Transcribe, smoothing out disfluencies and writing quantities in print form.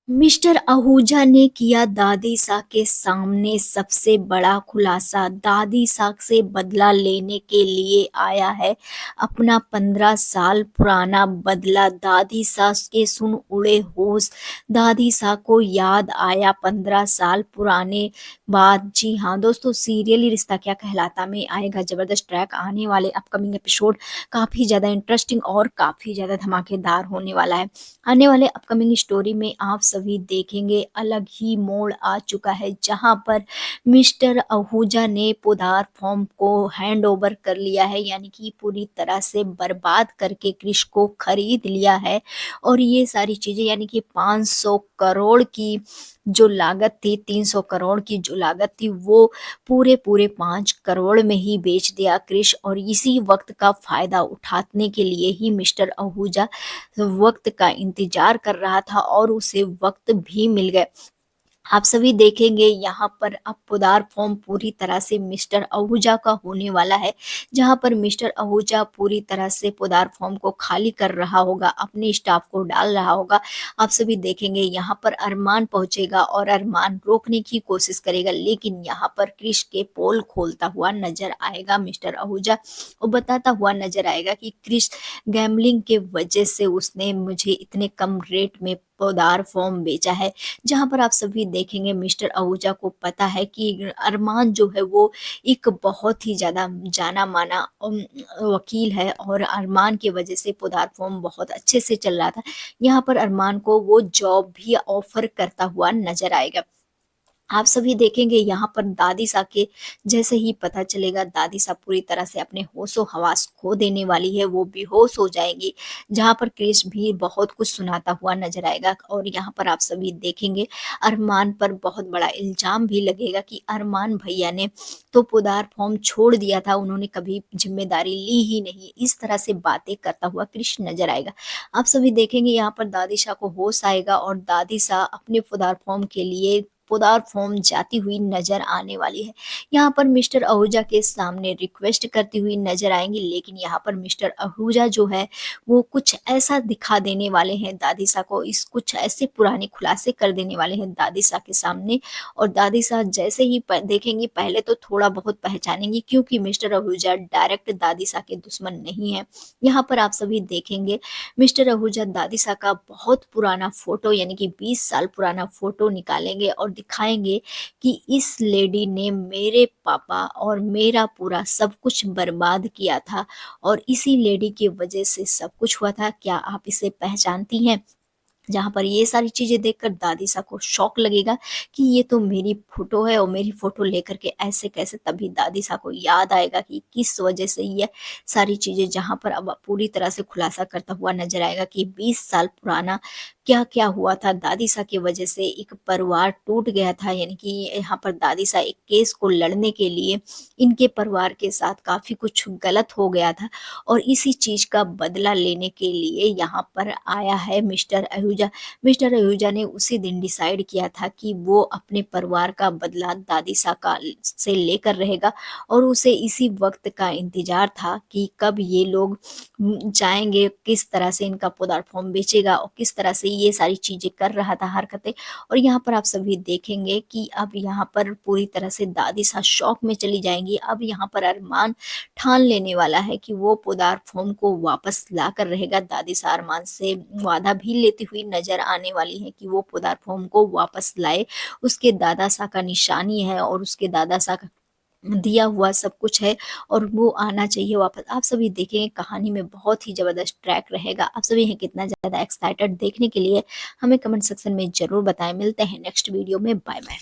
Mister Ahuja ने किया दादी साहब के सामने सबसे बड़ा खुलासा। दादी साहब से बदला लेने के लिए आया है अपना 15 साल पुराना बदला। दादी साहब के सुन उड़े होश। दादी साहब को याद आया 15 साल पुराने बात। जी हाँ दोस्तों, सीरियल ही रिश्ता क्या कहलाता में आएगा जबरदस्त ट्रैक। आने वाले अपकमिंग एपिसोड काफी ज्यादा इंटरेस्टिंग और काफी ज्यादा धमाकेदार होने वाला है। आने वाले अपकमिंग स्टोरी में आप सभी देखेंगे अलग ही मोड़ आ चुका है, जहां पर मिस्टर आहूजा ने पोदार फॉर्म को हैंड ओवर कर लिया है, यानी कि पूरी तरह से बर्बाद करके क्रिश को खरीद लिया है। और ये सारी चीजें यानी कि 500 करोड़ की जो लागत थी, 300 करोड़ की जो लागत थी, वो पूरे पूरे 5 करोड़ में ही बेच दिया क्रिश। और इसी वक्त का फायदा उठाने के लिए ही मिस्टर आहूजा वक्त का इंतजार कर रहा था और उसे वक्त भी मिल गया। आप सभी देखेंगे यहाँ पर अब पुदार फॉर्म पूरी तरह से मिस्टर आहूजा का होने वाला है, जहाँ पर मिस्टर आहूजा पूरी तरह से पुदार फॉर्म को खाली कर रहा होगा, अपने स्टाफ को डाल रहा होगा। आप सभी देखेंगे यहाँ पर अरमान पहुंचेगा और अरमान रोकने की कोशिश करेगा, लेकिन यहाँ पर क्रिश के पोल खोलता हुआ नजर आएगा मिस्टर आहूजा और बताता हुआ नजर आएगा कि क्रिश गैम्बलिंग के वजह से उसने मुझे इतने कम रेट में पौदार फॉर्म बेचा है। जहाँ पर आप सभी देखेंगे मिस्टर आहूजा को पता है कि अरमान जो है वो एक बहुत ही ज़्यादा जाना माना वकील है और अरमान की वजह से पौदार फॉर्म बहुत अच्छे से चल रहा था। यहाँ पर अरमान को वो जॉब भी ऑफर करता हुआ नजर आएगा। आप सभी देखेंगे यहाँ पर दादी साहब के जैसे ही पता चलेगा, दादी साहब पूरी तरह से अपने होशो हवास खो देने वाली है, वो बेहोश हो जाएंगी। जहाँ पर क्रिश भी बहुत कुछ सुनाता हुआ नजर आएगा। और यहाँ पर आप सभी देखेंगे अरमान पर बहुत बड़ा इल्जाम भी लगेगा कि अरमान भैया ने तो पुदार फॉर्म छोड़ दिया था, उन्होंने कभी जिम्मेदारी ली ही नहीं। इस तरह से बातें करता हुआ क्रिश नजर आएगा। आप सभी देखेंगे यहाँ पर दादी शाह को होश आएगा और दादी शाह अपने पुदार फॉर्म के लिए पुदार फॉर्म जाती हुई नजर आने वाली है। यहाँ पर मिस्टर आहूजा के सामने रिक्वेस्ट करती हुई नजर आएंगी, लेकिन यहाँ पर मिस्टर आहूजा जो है वो कुछ ऐसा दिखा देने वाले हैं दादी साहब को, इस कुछ ऐसे पुराने खुलासे कर देने वाले हैं दादी साहब के सामने। और दादी साहब जैसे ही देखेंगी पहले तो थोड़ा बहुत पहचानेंगी, क्योंकि मिस्टर आहूजा डायरेक्ट दादी साहब के दुश्मन नहीं है। यहाँ पर आप सभी देखेंगे मिस्टर आहूजा दादी साहब का बहुत पुराना फोटो यानी कि 20 साल पुराना फोटो निकालेंगे और दिखाएंगे कि इस लेडी ने मेरे पापा और मेरा पूरा सब कुछ बर्बाद किया था और इसी लेडी की वजह से सब कुछ हुआ था। क्या आप इसे पहचानती हैं? जहाँ पर ये सारी चीजें देखकर दादी साहब को शौक लगेगा कि ये तो मेरी फोटो है और मेरी फोटो लेकर के ऐसे कैसे। तभी दादी साहब को याद आएगा कि किस वजह से ये सारी चीजें, जहाँ पर अब पूरी तरह से खुलासा करता हुआ नजर आएगा कि 20 साल पुराना क्या क्या हुआ था। दादी साहब की वजह से एक परिवार टूट गया था, यानी कि यहाँ पर दादी साहब एक केस को लड़ने के लिए इनके परिवार के साथ काफी कुछ गलत हो गया था और इसी चीज का बदला लेने के लिए यहाँ पर आया है मिस्टर आहूजा। मिस्टर आहूजा ने उसी दिन डिसाइड किया था कि वो अपने परिवार का बदला दादी साहब का से लेकर रहेगा और उसे इसी वक्त का इंतजार था कि कब ये लोग जाएंगे, किस तरह से इनका प्लेटफॉर्म बेचेगा और किस तरह से ये सारी चीजें कर रहा था हरकतें। और यहाँ पर आप सभी देखेंगे कि अब यहाँ पर पूरी तरह से दादी साहब शौक में चली जाएंगी। अब यहाँ पर अरमान ठान लेने वाला है कि वो पोदार फॉर्म को वापस ला कर रहेगा। दादी साहब अरमान से वादा भी लेती हुई नजर आने वाली है कि वो पोदार फॉर्म को वापस लाए। उसके दादा साहब का निशानी है और उसके दादा साहब का दिया हुआ सब कुछ है और वो आना चाहिए वापस। आप सभी देखेंगे कहानी में बहुत ही जबरदस्त ट्रैक रहेगा। आप सभी हैं कितना ज्यादा एक्साइटेड देखने के लिए, हमें कमेंट सेक्शन में जरूर बताएं। मिलते हैं नेक्स्ट वीडियो में। Bye bye.